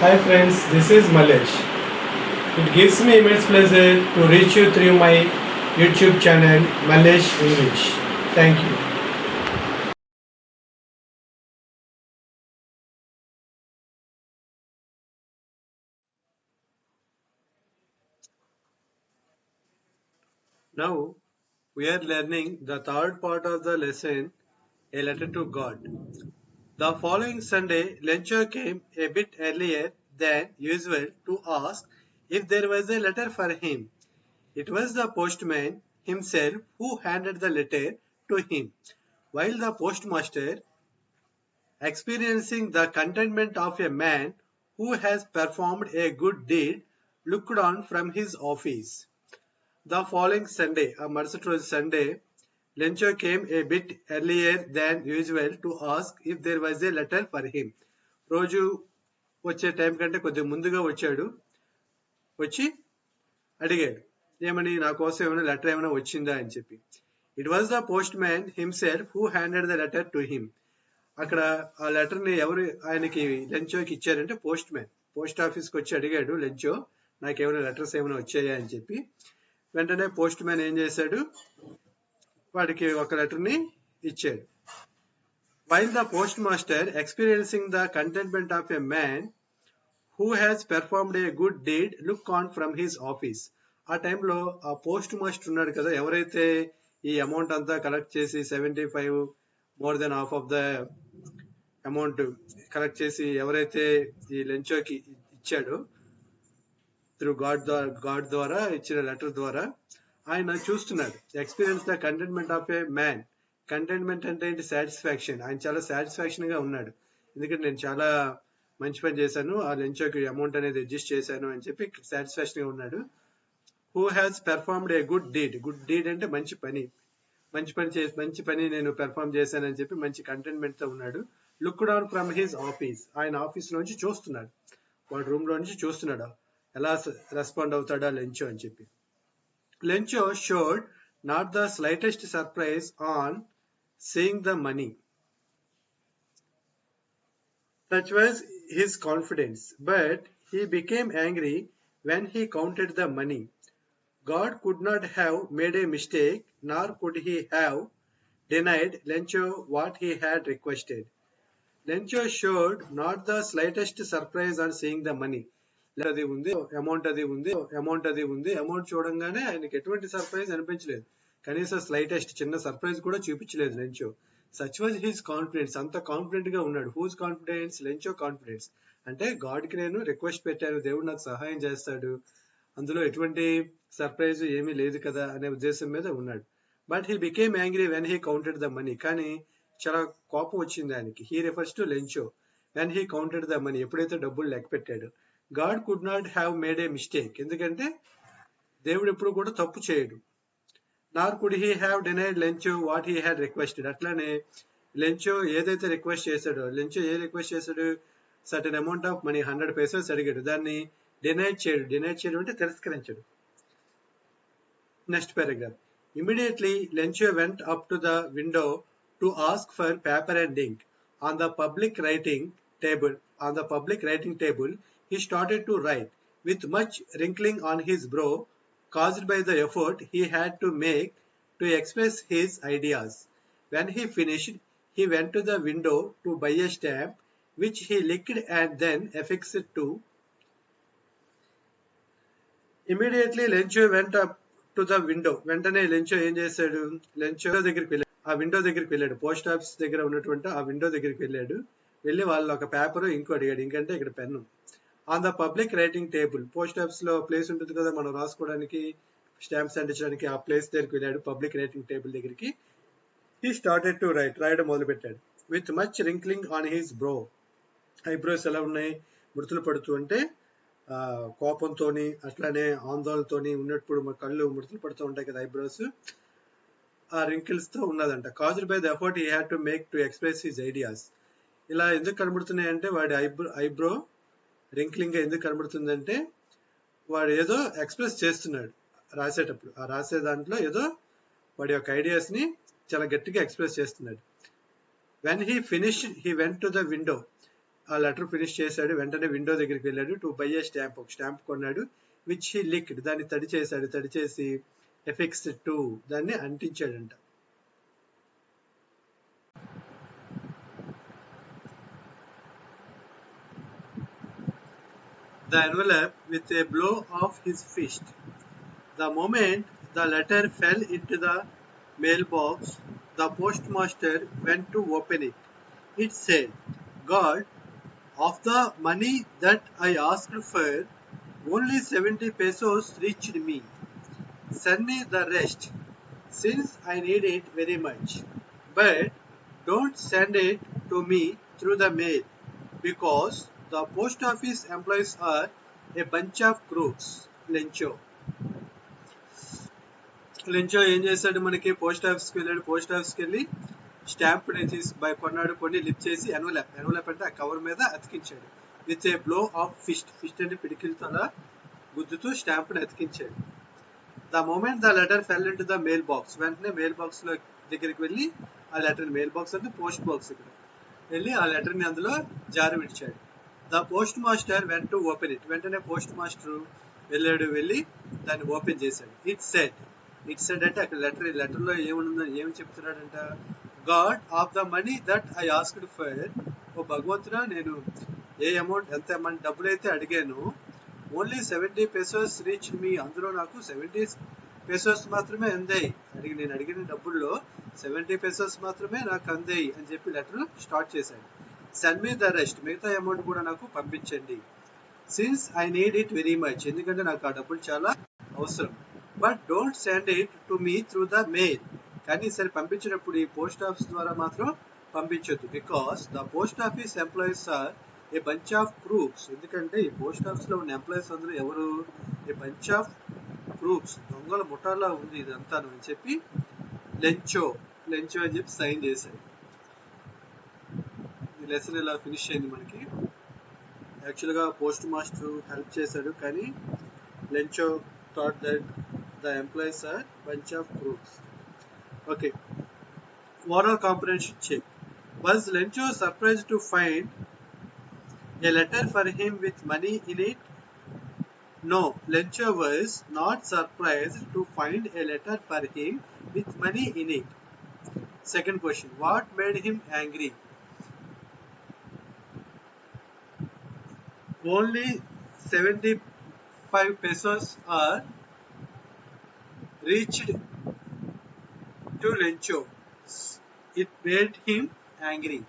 Hi friends, this is Malesh. It gives me immense pleasure to reach you through my YouTube channel Malesh English. Thank you. Now we are learning the third part of the lesson, A Letter to God. The following Sunday, Lencho came a bit earlier than usual to ask if there was a letter for him. It was the postman himself who handed the letter to him. While the postmaster, experiencing the contentment of a man who has performed a good deed, looked on from his office. The following Sunday, a Merciful Sunday, Lencho came a bit earlier than usual to ask if there was a letter for him. రోజు వచ్చే time కంటే కొద్దిగా ముందుగా వచ్చాడు. వచ్చి అడిగాడు ఏమని, నా కోసం ఏమైనా లెటర్ ఏమైనా వచ్చిందా అని చెప్పి. It was the post man himself who handed the letter to him. అక్కడ ఆ లెటర్ ని ఎవరు ఆయనకి లెంచోకి ఇచ్చారంటే పోస్ట్ మ్యాన్. పోస్ట్ ఆఫీస్ కి వచ్చి అడిగాడు లెంచో, నాకేమైనా లెటర్స్ ఏమైనా వచ్చాయా అని చెప్పి. వెంటనే పోస్ట్ మ్యాన్ ఏం చేశాడు, వాడికి ఒక లెటర్ ని ఇచ్చాడు. While the postmaster experiencing the contentment of a man who has performed a good deed look on from his office. ఆ టైంలో ఆ పోస్ట్ మాస్టర్ ఉన్నాడు కదా, ఎవరైతే ఈ అమౌంట్ అంతా కలెక్ట్ చేసి 75 more than half of the amount collect చేసి ఎవరైతే ఈ లెంచోకి ఇచ్చాడో త్రూ గాడ్ ద్వారా ఇచ్చిన లెటర్ ద్వారా ఆయన చూస్తున్నాడు. Experience the contentment of A man. Contentment అంటే ఏంటి? సాటిస్ఫాక్షన్. ఆయన చాలా సాటిస్ఫాక్షన్ గా ఉన్నాడు, ఎందుకంటే నేను చాలా మంచి పని చేశాను, ఆ లెంచోకి అమౌంట్ అనేది అడ్జస్ట్ చేశాను అని చెప్పి సాటిస్ఫాక్షన్ గా ఉన్నాడు. Who has performed a good deed. Good deed అంటే మంచి పని. మంచి పని నేను పెర్ఫార్మ్ చేశానని చెప్పి మంచి కంటెంట్మెంట్ తో ఉన్నాడు. Look down from his office. ఆయన ఆఫీస్ నుంచి చూస్తున్నాడు, వాడు రూమ్ లో నుంచి చూస్తున్నాడు ఎలా రెస్పాండ్ అవుతాడా లెంచో అని చెప్పి. Lencho showed not the slightest surprise on seeing the money. Such was his confidence, but he became angry when he counted the money. God could not have made a mistake, nor could he have denied Lencho what he had requested. Lencho showed not the slightest surprise on seeing the money. అది ఉంది, amount అది ఉంది. Amount చూడంగానే ఆయనకి ఎటువంటి surprise అనిపించలేదు, కనీసం slightest చిన్న సర్ప్రైజ్ కూడా చూపించలేదు Lencho. Such was his confidence. అంత కాన్ఫిడెంట్ గా ఉన్నాడు. Whose confidence? Lencho confidence. అంటే గాడ్ కి నేను రిక్వెస్ట్ పెట్టాను, దేవుడు నాకు సహాయం చేస్తాడు, అందులో ఎటువంటి సర్ప్రైజ్ ఏమీ లేదు కదా అనే ఉద్దేశం మీద ఉన్నాడు. But he became angry when he counted the money. కానీ చాలా కోపం వచ్చింది ఆయనకి. He refers to Lencho when he counted the money. ఎప్పుడైతే డబ్బులు లెక్క పెట్టాడు. God could not have made A mistake. ఎందుకంటే దేవుడు ఎప్పుడు కూడా తప్పు చేయడు. నార్ could he have denied Lencho what he had requested. అట్లానే లెంచో ఏదైతే రిక్వెస్ట్ చేశాడో, లెంచో ఏ రిక్వెస్ట్ చేశాడు, certain amount of money 100 Pisces అడిగాడు, దాన్ని డినైడ్ చేయడు. డినైడ్ చేయడం అంటే తిరస్కరించడు. Next paragraph. Immediately Lencho went up to the window to ask for paper and ink. On the public writing table he started to write with much wrinkling on his brow caused by the effort he had to make to express his ideas. When he finished, he went to the window to buy a stamp which he licked and then affixed to. Immediately Lencho went up to the window. వెంటనే Lencho ఏం చేశాడు, Lencho దగ్గరికి వెళ్ళాడు. ఆ window దగ్గరికి వెళ్ళాడు, post office దగ్గర ఉన్నటువంటి ఆ విండో దగ్గరికి వెళ్ళాడు. వెళ్ళి వాళ్ళు ఒక పేపర్ ఇంకో అడిగాడు. ఇంకంటే ఇక్కడ pen. On the public writing table. Post office లో ప్లేస్ ఉంటుంది కదా మనం రాసుకోవడానికి, స్టాంప్స్ అంటించడానికి, ఆ ప్లేస్ దగ్గరికి వెళ్ళాడు, పబ్లిక్ రైటింగ్ టేబుల్ దగ్గరికి. హీ స్టార్టెడ్ టు రాయడం మొదలు పెట్టాడు. With much wrinkling on his bro. Eyebrows ఎలా ఉన్నాయి, మృతులు పడుతూ అంటే కోపంతోని అట్లానే ఆందోళనతోని ఉన్నప్పుడు కళ్ళు మృతులు పడుతూ ఉంటాయి కదా ఐబ్రోస్, ఆ రింకిల్స్ తో ఉన్నదంట. Caused by the effort he had to make to express his ideas. ఇలా ఎందుకు కనబడుతున్నాయి అంటే వాడి ఐబ్రో రింక్లింగ్ ఎందుకు కనబడుతుందంటే వాడు ఏదో ఎక్స్ప్రెస్ చేస్తున్నాడు రాసేటప్పుడు. ఆ రాసే దాంట్లో ఏదో వాడి యొక్క ఐడియాస్ ని చాలా గట్టిగా ఎక్స్ప్రెస్ చేస్తున్నాడు. When he finish he went to the window. ఆ లెటర్ ఫినిష్ చేశాడు. వెంటనే విండో దగ్గరికి వెళ్ళాడు. టు బై ఏ స్టాంప్, ఒక స్టాంప్ కొన్నాడు. విచ్ హీ లిక్డ్, దాన్ని తడి చేశాడు. తడి చేసి ఎఫిక్స్డ్ టు, దాన్ని అంటించాడంట. The envelope with a blow of his fist. The moment the letter fell into the mailbox, the postmaster went to open it. It said, God, of the money that I asked for, only 70 pesos reached me. Send me the rest, since I need it very much. But don't send it to me through the mail, because the post office employees are a bunch of crooks. Lencho ఏం చేశాడు, మనకి post ఆఫీస్కి వెళ్ళాడు. Post ఆఫీస్కి వెళ్ళి stamp కొన్నాడు. కొన్ని lip చేసి ఎన్వలప్ అంటే ఆ కవర్ మీద అతికించాడు. With a blow of fist అంటే పిడికిలతో అలా గుద్దుతూ స్టాంప్ని అతికించాడు. The moment the letter fell into the mailbox, వెంటనే మెయిల్ బాక్స్ లో దగ్గరికి వెళ్ళి ఆ లెటర్, మెయిల్ బాక్స్ అంటే పోస్ట్ బాక్స్, ఇక్కడ వెళ్ళి ఆ లెటర్ ని అందులో జారి విడిచాడు. The postmaster went to open it, వెంటనే పోస్ట్ మాస్టర్ వెళ్ళి దాన్ని ఓపెన్ చేశాడు. ఇట్ సెడ్ అంటే అక్కడ లెటర్ లో ఏమి చెప్తున్నాడంట, God of the money that I asked for, ఓ భగవంతుడా, నేను ఎంత డబ్బులు అయితే అడిగాను, ఓన్లీ 70 pesos రీచ్ మీ, అందులో నాకు 70 pesos మాత్రమే అందాయి. నేను అడిగిన డబ్బుల్లో 70 pesos మాత్రమే నాకు అందాయి అని చెప్పి లెటర్ స్టార్ట్ చేశాడు. సెండ్ మీ ద రెస్ట్, మిగతా అమౌంట్ కూడా నాకు పంపించండి. Since I need it very much, ఎందుకంటే నాకు ఆ డబ్బులు చాలా అవసరం. But don't send it to me through the mail, కానీ సరే పంపించినప్పుడు ఈ పోస్ట్ ఆఫీస్ ద్వారా మాత్రం పంపించొద్దు. Because the post office employees are a bunch of crooks, ఎందుకంటే ఈ పోస్ట్ ఆఫీస్ లో ఉన్న ఎంప్లాయీస్ అందరూ ఎవరు, ఏ బంచ్ ఆఫ్ క్రూక్స్, దొంగల ముఠాలా ఉంది ఇదంతాను అని చెప్పి లెంచో అని చెప్పి సైన్ చేశాడు. ఈ లెసన్ ఇలా ఫినిష్ అయింది మనకి. యాక్చువల్ గా పోస్ట్ మాస్టర్ హెల్ప్ చేశాడు, కానీ Lencho thought that the employees are bunch of crooks. Okay, overall comprehension check. Was Lencho surprised to find a letter for him with money in it? No, Lencho was not surprised to find a letter for him with money in it. Second question, what made him angry? Only 75 pesos are reached to Lencho. It made him angry.